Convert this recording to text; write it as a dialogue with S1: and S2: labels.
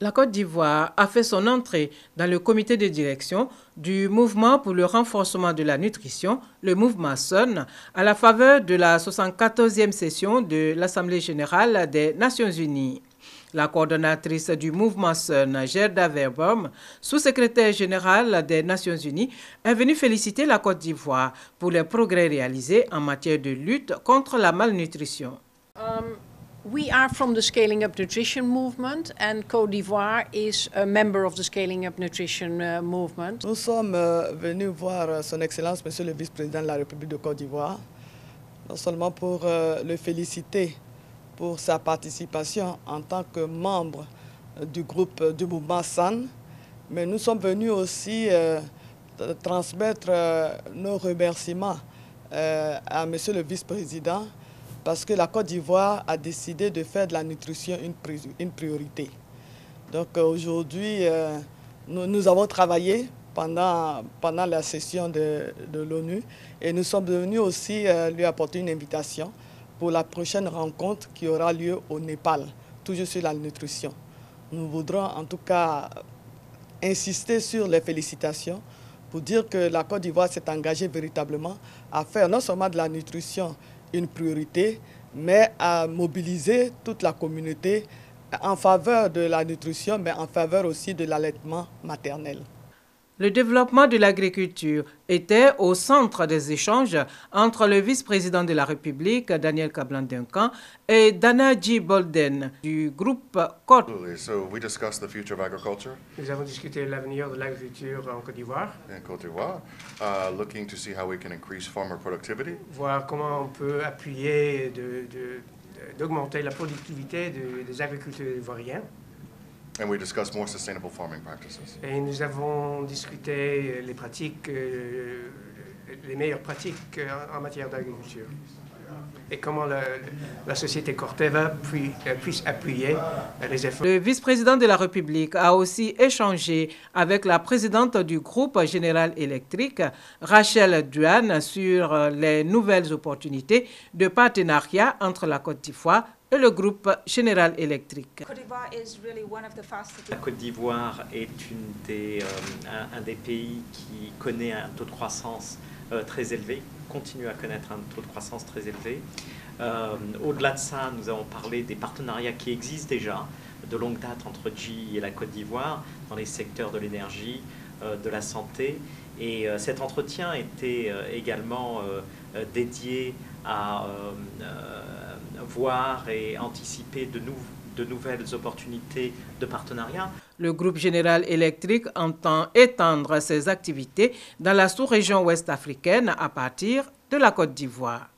S1: La Côte d'Ivoire a fait son entrée dans le comité de direction du mouvement pour le renforcement de la nutrition, le mouvement SUN, à la faveur de la 74e session de l'Assemblée générale des Nations unies. La coordonnatrice du mouvement SUN, Gerda Verboom, sous-secrétaire générale des Nations unies, est venue féliciter la Côte d'Ivoire pour les progrès réalisés en matière de lutte contre la malnutrition.
S2: We are from the Scaling Up Nutrition movement, and Côte d'Ivoire is a member of the Scaling Up Nutrition movement.
S3: Nous sommes venus voir Son Excellence, Monsieur le Vice-président de la République de Côte d'Ivoire, non seulement pour le féliciter pour sa participation en tant que membre du groupe du mouvement SUN, mais nous sommes venus aussi transmettre nos remerciements à Monsieur le Vice-président, parce que la Côte d'Ivoire a décidé de faire de la nutrition une priorité. Donc aujourd'hui, nous avons travaillé pendant la session de l'ONU et nous sommes venus aussi lui apporter une invitation pour la prochaine rencontre qui aura lieu au Népal, toujours sur la nutrition. Nous voudrons en tout cas insister sur les félicitations pour dire que la Côte d'Ivoire s'est engagée véritablement à faire non seulement de la nutrition une priorité, mais à mobiliser toute la communauté en faveur de la nutrition, mais en faveur aussi de l'allaitement maternel.
S1: Le développement de l'agriculture était au centre des échanges entre le vice-président de la République, Daniel Kablan-Duncan, et Dana G. Bolden du groupe COT.
S4: Nous avons discuté de l'avenir de l'agriculture en Côte d'Ivoire.
S5: Looking to see how we can increase farmer productivity.
S4: Voir comment on peut appuyer d'augmenter la productivité des agriculteurs ivoiriens.
S5: And we discussed more sustainable farming practices.
S4: Et nous avons discuté les meilleures pratiques en matière d'agriculture. Et comment la société Corteva puisse appuyer les efforts.
S1: Le vice-président de la République a aussi échangé avec la présidente du groupe General Electric, Rachel Duane, sur les nouvelles opportunités de partenariat entre la Côte d'Ivoire et le groupe General Electric.
S6: La Côte d'Ivoire est un des pays qui connaît un taux de croissance très élevé, continue à connaître un taux de croissance très élevé. Au-delà de ça, nous avons parlé des partenariats qui existent déjà de longue date entre GE et la Côte d'Ivoire dans les secteurs de l'énergie, de la santé. Et cet entretien était également dédié à voir et anticiper de nouvelles opportunités de partenariat.
S1: Le groupe General Electric entend étendre ses activités dans la sous-région ouest africaine à partir de la Côte d'Ivoire.